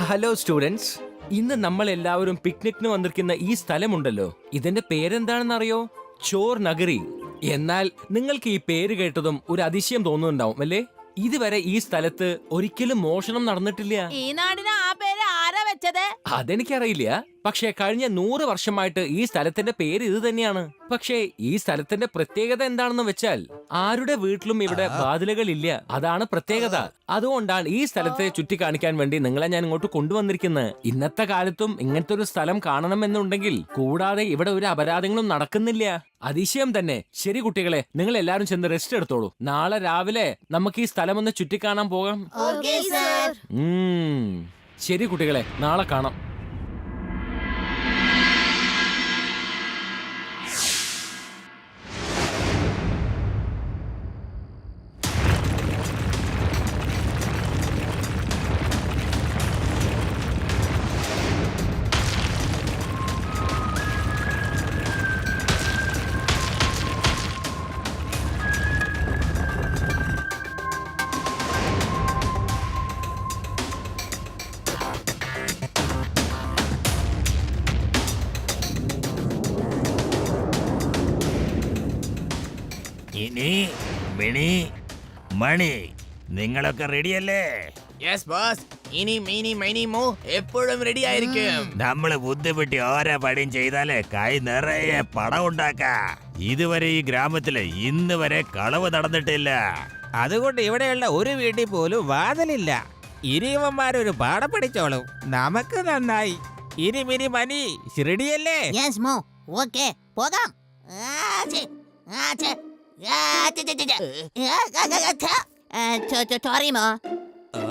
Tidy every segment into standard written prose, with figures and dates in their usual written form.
Hello students, ഇന്ന് നമ്മൾ എല്ലാവരും പിക്നിക്കിന് വന്നിരിക്കുന്ന ഈ സ്ഥലമുണ്ടല്ലോ, ഇതിന്റെ പേരെന്താണെന്ന് അറിയോ? ചോർ നഗരി. എന്നാൽ നിങ്ങൾക്ക് ഈ പേര് കേട്ടതും ഒരു അതിശയം തോന്നുന്നുണ്ടാവും അല്ലേ? ഇതുവരെ ഈ സ്ഥലത്ത് ഒരിക്കലും മോഷണം നടന്നിട്ടില്ല. ഈ നാടിന് ആ പേര് ആരാ വെച്ചത്? അതെനിക്കറിയില്ല. പക്ഷേ കഴിഞ്ഞ 100 വർഷമായിട്ട് ഈ സ്ഥലത്തിന്റെ പേര് ഇത് തന്നെയാണ്. പക്ഷേ ഈ സ്ഥലത്തിന്റെ പ്രത്യേകത എന്താണെന്ന് വെച്ചാൽ ആരുടെ വീട്ടിലും ഇവിടെ വാതിലുകളില്ല. അതാണ് പ്രത്യേകത. അതുകൊണ്ടാണ് ഈ സ്ഥലത്തെ ചുറ്റിക്കാണിക്കാൻ വേണ്ടി നിങ്ങളെ ഞാൻ ഇങ്ങോട്ട് കൊണ്ടുവന്നിരിക്കുന്നത്. ഇന്നത്തെ കാലത്തും ഇങ്ങനത്തെ ഒരു സ്ഥലം കാണണമെന്നുണ്ടെങ്കിൽ കൂടാതെ ഇവിടെ ഒരു അപരാധങ്ങളും നടക്കുന്നില്ല. അതിശയം തന്നെ. ശരി കുട്ടികളെ, നിങ്ങൾ എല്ലാവരും ചെന്ന് റെസ്റ്റ് എടുത്തോളൂ. നാളെ രാവിലെ നമുക്ക് ഈ സ്ഥലം ഒന്ന് ചുറ്റിക്കാണാൻ പോകാം. ശരി കുട്ടികളെ, നാളെ കാണാം. ഇനി മിണി മണി നിങ്ങളൊക്കെ റെഡിയല്ലേ? Yes boss. ഇനി മീനി മൈനി മോ എപ്പോഴും റെഡി ആയിരിക്കും. നമ്മള് ബുദ്ധിമുട്ടി ഓരോ പടിയും ചെയ്താലേ കൈ നിറയെ പണം ഉണ്ടാക്കാം. ഇതുവരെ ഈ ഗ്രാമത്തില് ഇന്ന് വരെ കളവ് നടന്നിട്ടില്ല. അതുകൊണ്ട് ഇവിടെയുള്ള ഒരു വീട്ടിൽ പോലും വാതിലില്ല. ഇനിയവന്മാരൊരു പാഠം പഠിച്ചോളും. നമുക്ക് നന്നായി. ഇനി മിനി മനി റെഡിയല്ലേ? യെസ് മോ. ഓക്കേ, പോകാം. സോറി മോ. ഓ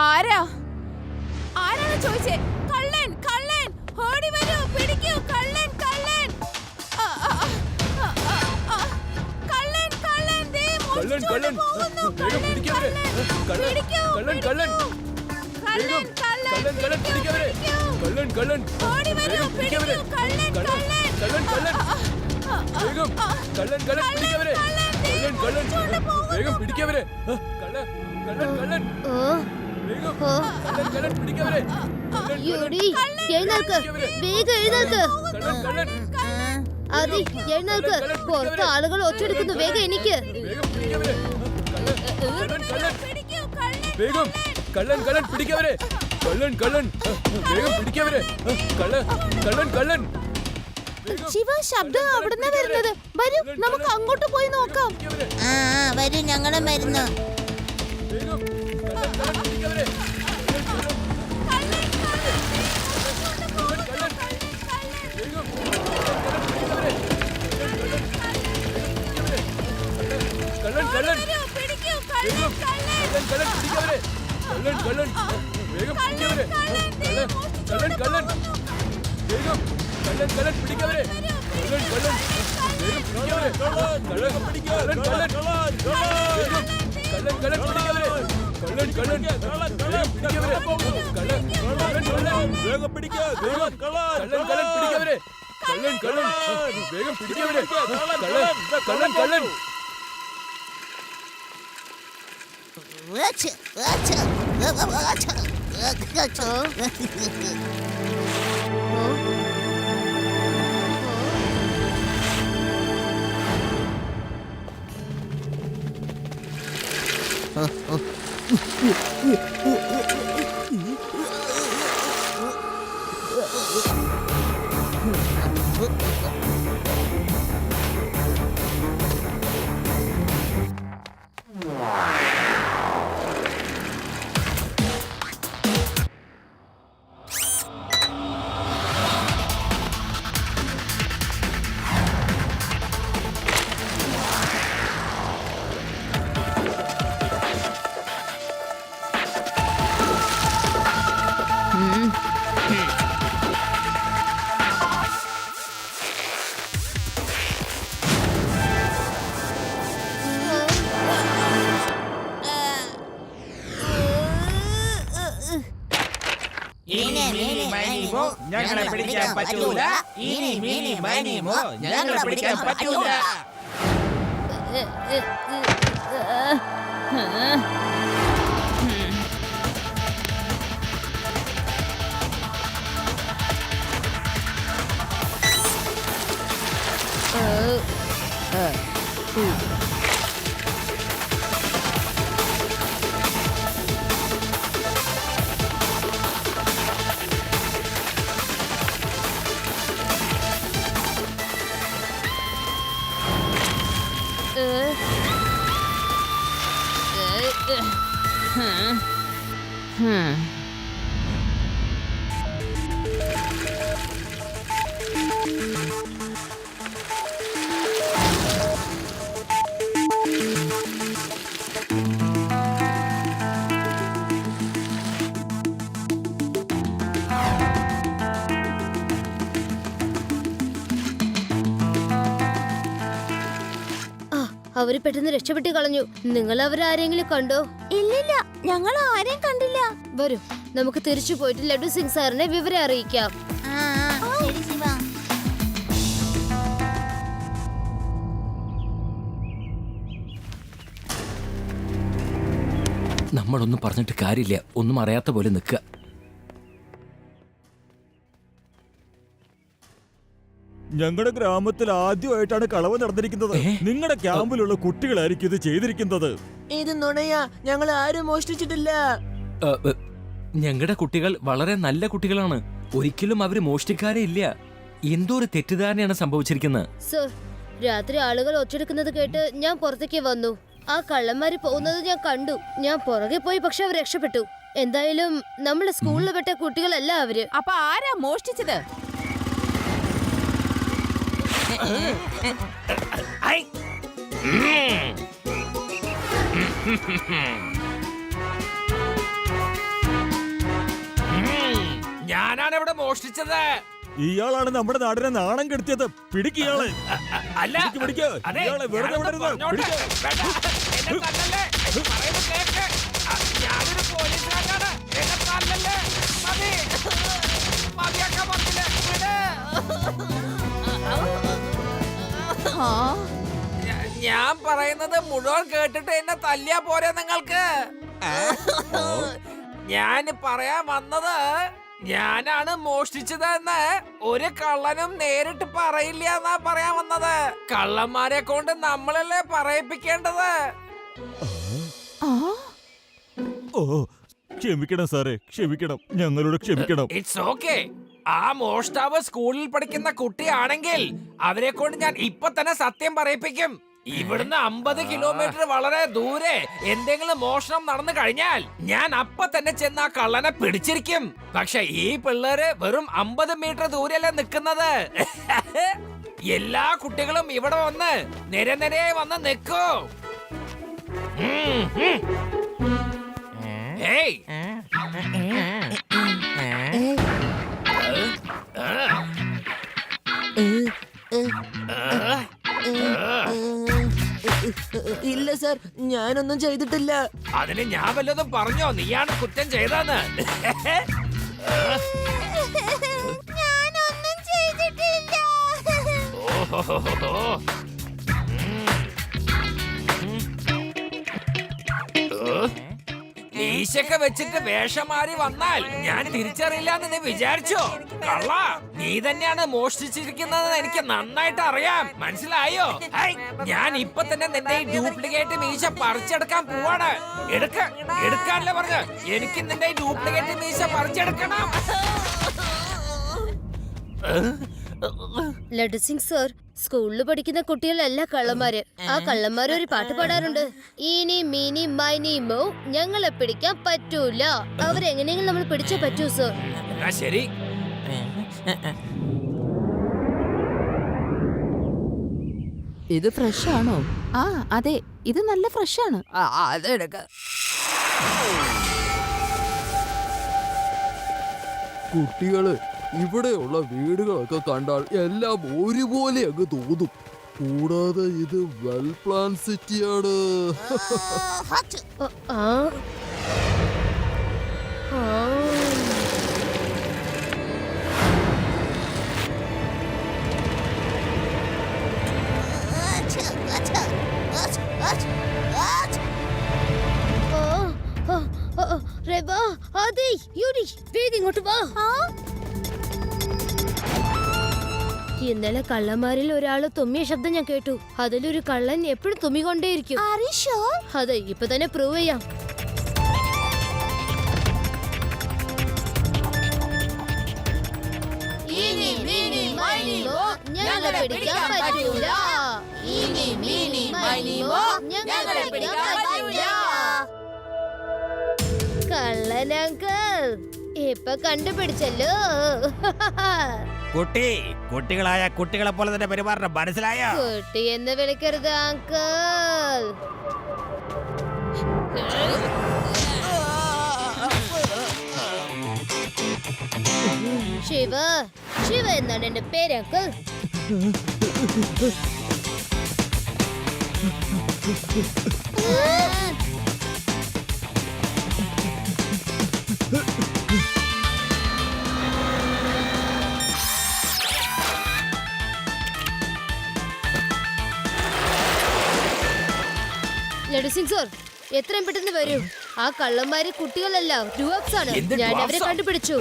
ആരാ ആരാണ് ചോദിച്ചേ? കള്ളൻ കള്ളൻ, ഓടി വരൂ, പിടിക്കൂ. കള്ളൻ കള്ളൻ, കള്ളൻ കള്ളൻ, ദേ മോഷ്ടിച്ചുകൊണ്ട് പോകുന്നു. കള്ളൻ കള്ളൻ, പിടിക്കൂ, കള്ളൻ കള്ളൻ, കള്ളൻ കള്ളൻ, കള്ളൻ പിടിക്കവരെ, കള്ളൻ കള്ളൻ, ഓടി വരൂ, പിടിക്കൂ. കള്ളൻ കള്ളൻ, കള്ളൻ കള്ളൻ, വേഗം കള്ളൻ കള്ളൻ പിടിക്കവരെ, കള്ളൻ കള്ളൻ, വേഗം പിടിക്കവരെ, കള്ളൻ കള്ളൻ കള്ളൻ, വേഗം കള്ളൻ കള്ളൻ പിടിക്കവരെ, എഴുന്നേൽക്ക്, വേഗം എഴുന്നേൽക്ക്. കള്ളൻ കള്ളൻ, അതി എഴുന്നേൽക്ക്. പുറത്ത് ആളുകൾ ഒച്ചെടുക്കുന്നു. വേഗം എനിക്ക് വേഗം പിടിക്കവരെ, കള്ളൻ കള്ളൻ, വേഗം കള്ളൻ കള്ളൻ പിടിക്കവരെ, കള്ളൻ കള്ളൻ, വേഗം പിടിക്കവരെ, കള്ളൻ കള്ളൻ കള്ളൻ. ശിവ, ശബ്ദം അവിടുന്ന് വരുന്നത്. വരൂ, നമുക്ക് അങ്ങോട്ട് പോയി നോക്കാം. വരൂ, ഞങ്ങളും വരുന്നു. വേഗം കള്ളൻ കള്ളൻ പിടിക്കവരെ, വേഗം കള്ളൻ പിടിക്കൂ വേഗം കള്ളൻ കള്ളൻ പിടിക്കവരെ കള്ളൻ കള്ളൻ വേഗം പിടിക്കവരെ കള്ളൻ കള്ളൻ വേഗം കള്ളൻ കള്ളൻ പിടിക്കവരെ കള്ളൻ കള്ളൻ വേഗം പിടിക്കവരെ കള്ളൻ കള്ളൻ കള്ളൻ വേഗം കള്ളൻ കള്ളൻ പിടിക്കവരെ കള്ളൻ കള്ളൻ വേഗം പിടിക്കവരെ കള്ളൻ കള്ളൻ കള്ളൻ വേഗം പിടിക്ക വേഗം കള്ളൻ കള്ളൻ പിടിക്കവരെ കള്ളൻ കള്ളൻ വേഗം പിടിക്കവരെ കള്ളൻ കള്ളൻ കള്ളൻ ഇനി മിനി മൈനിമോ ഞങ്ങളെ പിടിക്കാൻ പറ്റൂല. ഇനി മിനി മൈനിമോ ഞങ്ങളെ പിടിക്കാൻ പറ്റൂല. അവര് പെട്ടെന്ന് രക്ഷപ്പെട്ട് കളഞ്ഞു. നിങ്ങൾ അവരാരെങ്കിലും കണ്ടോ? ഇല്ലില്ല, ഞങ്ങൾ ആരെയും കണ്ടില്ല. വരൂ, നമുക്ക് തിരിച്ചു പോയിട്ട് ലഡു സിംഗ് സാറിനെ വിവരം അറിയിക്കാം. ശരി ശിവ. നമ്മളൊന്നും പറഞ്ഞിട്ട് കാര്യമില്ല, ഒന്നും അറിയാത്ത പോലെ നിൽക്കുക. ഞങ്ങളുടെ ഗ്രാമത്തിൽ ആദ്യമായിട്ടാണ് കളവ് നടന്നിരിക്കുന്നത്. നിങ്ങളുടെ ക്യാമ്പിലുള്ള കുട്ടികളായിരിക്കും ഇത് ചെയ്തിരിക്കുന്നത്. ഇത് നുണയാ, ഞങ്ങൾ ആരും മോഷ്ടിച്ചിട്ടില്ല. ഞങ്ങളുടെ കുട്ടികൾ വളരെ നല്ല കുട്ടികളാണ്. ഒരിക്കലും അവര് മോഷ്ടിക്കാരേ ഇല്ല. എന്തോ ഒരു തെറ്റിദ്ധാരണയാണ് സംഭവിച്ചിരിക്കുന്നത്. സർ, രാത്രി ആളുകൾ ഒച്ചെടുക്കുന്നത് കേട്ട് ഞാൻ പുറത്തേക്ക് വന്നു. ആ കള്ളന്മാര് പോകുന്നത് ഞാൻ കണ്ടു. ഞാൻ പുറകെ പോയി, പക്ഷെ അവർ രക്ഷപ്പെട്ടു. എന്തായാലും നമ്മുടെ സ്കൂളിൽ പെട്ട കുട്ടികളല്ല അവര്. അപ്പൊ ആരാ മോഷ്ടിച്ചത്? ഞാനാണ് ഇവിടെ മോഷ്ടിച്ചത്. ഇയാളാണ് നമ്മുടെ നാടിനെ നാണം കെടുത്തിയത്. പിടിക്കയാളെ. അല്ല, പിടിക്കോ അതെ, ഇയാളെ വെറുതെ ഞാനൊന്ന് വിടരുത്. പറഞ്ഞോട്ടെ. പിടിക്ക്. വേണ്ട, എന്നെ തല്ലല്ലേ. പറയുന്നത് കേക്ക്. ഞാനൊരു പോലീസുകാരനാണ്. എന്നെ തല്ലല്ലേ. മതി. മതിയാക്കാൻ പറ്റില്ല. വിട്. ഞാൻ പറയുന്നത് മുഴുവൻ കേട്ടിട്ട് എന്നെ തല്ലിയാ പോരെ നിങ്ങൾക്ക്? ഞാൻ പറയാൻ വന്നത്, ഞാനാണ് മോഷ്ടിച്ചതെന്ന് ഒരു കള്ളനും നേരിട്ട് പറയില്ല എന്നാ പറയാൻ വന്നത്. കള്ളന്മാരെ കൊണ്ട് നമ്മളല്ലേ പറയിപ്പിക്കേണ്ടത്. ഓ, ക്ഷമിക്കണം സാറേ, ക്ഷമിക്കണം, ഞങ്ങളോട് ക്ഷമിക്കണം. It's okay. ആ മോഷ്ടാവ് സ്കൂളിൽ പഠിക്കുന്ന കുട്ടിയാണെങ്കിൽ അവരെ കൊണ്ട് ഞാൻ ഇപ്പൊ തന്നെ സത്യം പറയിപ്പിക്കും. ഇവിടുന്ന് 50 കിലോമീറ്റർ വളരെ ദൂരെ എന്തെങ്കിലും മോഷണം നടന്നു കഴിഞ്ഞാൽ ഞാൻ അപ്പൊ തന്നെ ചെന്ന് ആ കള്ളനെ പിടിച്ചിരിക്കും. പക്ഷെ ഈ പിള്ളേര് വെറും 50 മീറ്റർ ദൂരെയല്ലേ നിക്കുന്നത്. എല്ലാ കുട്ടികളും ഇവിടെ വന്ന് നിരനിരയെ വന്ന് നിൽക്കൂ. ഏയ് ഇല്ല സാർ, ഞാനൊന്നും ചെയ്തിട്ടില്ല. അതിന് ഞാൻ വല്ലതും പറഞ്ഞോ? നീയാണ് കുറ്റം ചെയ്തെന്ന്. ഞാനൊന്നും ചെയ്തിട്ടില്ല. മീശൊക്കെ വെച്ചിട്ട് വേഷം മാറി വന്നാൽ ഞാൻ തിരിച്ചറിയില്ല നീ വിചാരിച്ചോ? കള്ള, നീ തന്നെയാണ് മോഷ്ടിച്ചിരിക്കുന്നത് എനിക്ക് നന്നായിട്ട് അറിയാം. മനസ്സിലായോ? ഹൈ, ഞാൻ ഇപ്പൊ തന്നെ നിന്റെ ഈ ഡ്യൂപ്ലിക്കേറ്റ് മീശ പറിച്ചെടുക്കാൻ പോവാണ്. എടുക്കാനല്ലേ പറഞ്ഞ്? എനിക്ക് നിന്റെ ഈ ഡ്യൂപ്ലിക്കേറ്റ് മീശ പറിച്ചെടുക്കണം. ലഡു സിംഗ് സർ, സ്കൂളിൽ പഠിക്കുന്ന കുട്ടികളല്ല കള്ളന്മാര്. ആ കള്ളന്മാര് ഒരു പാട്ട് പാടാറുണ്ട്. ഈനി മീനി മൈനി മോ, ഞങ്ങളെ പിടിക്കാൻ പറ്റൂല. അവരെങ്ങനെയെങ്കിലും നമ്മൾ പിടിച്ചേ പറ്റൂ സർ. എന്നാ ശരി. ഇത് ഫ്രഷ് ആണോ? ആ അതെ, ഇത് നല്ല ഫ്രഷ് ആണ്. അതെടുക്ക. കുട്ടികള്, ഇവിടെയുള്ള വീടുകളൊക്കെ കണ്ടാൽ എല്ലാം ഒരുപോലെ അങ്ങ് തോന്നും. കൂടാതെ ഇത് വെൽ പ്ലാൻ സിറ്റിയാണ്. ആ. ആ. റെബാ, ആദി, യൂരി, വേഗം ഇങ്ങോട്ട് വാ. ഇന്നലെ കള്ളന്മാരിൽ ഒരാള് തുമ്മിയ ശബ്ദം ഞാൻ കേട്ടു. അതിലൊരു കള്ളൻ എപ്പോഴും തുമ്മിക്കൊണ്ടേയിരിക്കും. അതെ, ഇപ്പൊ തന്നെ പ്രൂവ് ചെയ്യാം. ഞങ്ങളെ പിടിക്കാൻ പറ്റൂല. ഞങ്ങളെ പിടിക്കാൻ പറ്റൂല. കള്ളൻ അങ്കിൾ, ഇപ്പൊ കണ്ടുപിടിച്ചല്ലോ. കുട്ടികളായ കുട്ടികളെ പോലെ തന്നെ പെരുമാറണം, മനസ്സിലായോ? കുട്ടി എന്ന് വിളിക്കരുത് അങ്കിൾ. ശിവ, ശിവ എന്നാണ് എന്റെ പേര് അങ്കിൾ. ലഡു സിംഗ് സർ, എത്രയും പെട്ടെന്ന് വരൂ. ആ കള്ളന്മാര് കുട്ടികളല്ല, ഡ്യൂപ്സ് ആണ്. എന്ത് ഞാൻ അവരെ ഡ്വാപ്സാ? കണ്ടുപിടിച്ചു.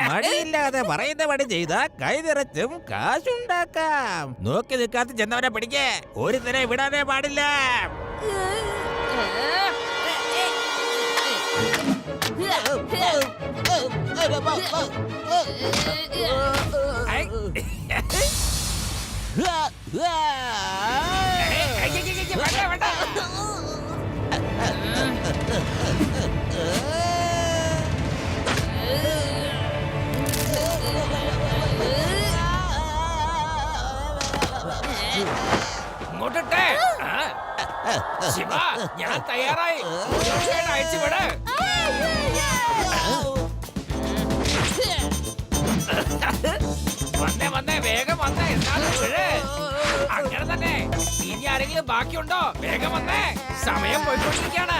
മടിയില്ലാതെ പറയുന്ന പണി ചെയ്ത കൈ നിറച്ചും കാശുണ്ടാക്കാം. നോക്കി നിൽക്കാത്ത ചെന്നവനെ പിടിക്കേ, ഒരു തരം വിടാനേ പാടില്ല. ഇങ്ങോട്ടെ ശിവ, ഞാൻ തയ്യാറായി. അയച്ചു വിട്. വന്നേ വന്നേ, വേഗം വന്നേ. അങ്ങനെ തന്നെ. ഇനി ആരെങ്കിലും ബാക്കിയുണ്ടോ? വേഗം വന്നേ, സമയം പോയിക്കൊണ്ടിരിക്കുകയാണ്.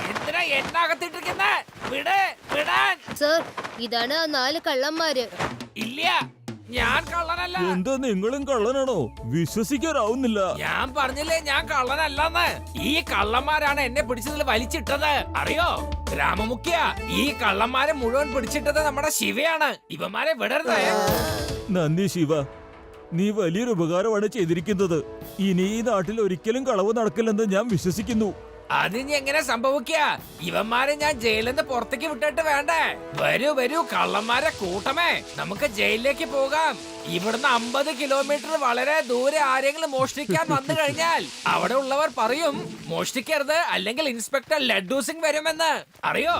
എന്തിനാ എന്നകത്തിട്ടിരിക്കുന്നെ? വിട്, വിടാൻ. സർ, ഇതാണ് ആ 4 കള്ളന്മാര്. ഇല്ല, ഞാൻ കള്ളനല്ല. എന്താ നിങ്ങളും കള്ളനാണോ? വിശ്വസിക്കാനാവുന്നില്ല. ഞാൻ പറഞ്ഞില്ലേ ഞാൻ കള്ളനല്ലെന്ന്. ഈ കള്ളന്മാരാണ് എന്നെ പിടിച്ചതിൽ വലിച്ചിട്ടത്, അറിയോ? ഗ്രാമമുഖ്യ, ഈ കള്ളന്മാരെ മുഴുവൻ പിടിച്ചിട്ടത് നമ്മുടെ ശിവയാണ്. ഇവന്മാരെ വിടരുത്. നന്ദി ശിവ, നീ വലിയൊരു ഉപകാരമാണ് ചെയ്തിരിക്കുന്നത്. ഇനി ഈ നാട്ടിൽ ഒരിക്കലും കളവ് നടക്കില്ലെന്ന് ഞാൻ വിശ്വസിക്കുന്നു. അതിന് എങ്ങനെ സംഭവിക്ക? ഇവന്മാരെ ഞാൻ ജയിലിൽ നിന്ന് പുറത്തേക്ക് വിട്ടിട്ട് വേണ്ടേ? വരൂ വരൂ കള്ളന്മാരെ കൂട്ടമേ, നമുക്ക് ജയിലിലേക്ക് പോകാം. ഇവിടുന്ന് 50 കിലോമീറ്റർ വളരെ ദൂരെ ആരെങ്കിലും മോഷ്ടിക്കാൻ വന്നു കഴിഞ്ഞാൽ അവിടെ ഉള്ളവർ പറയും മോഷ്ടിക്കരുത്, അല്ലെങ്കിൽ ഇൻസ്പെക്ടർ ലഡ്ഡു സിംഗ് വരുമെന്ന്, അറിയോ?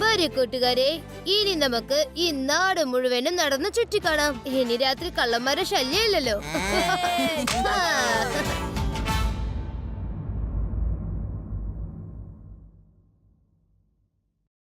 വരൂ കൂട്ടുകാരെ, ഇനി നമുക്ക് ഈ നാട് മുഴുവനും നടന്ന് ചുറ്റിക്കാണാം. ഇനി രാത്രി കള്ളന്മാരെ ശല്യമില്ലല്ലോ.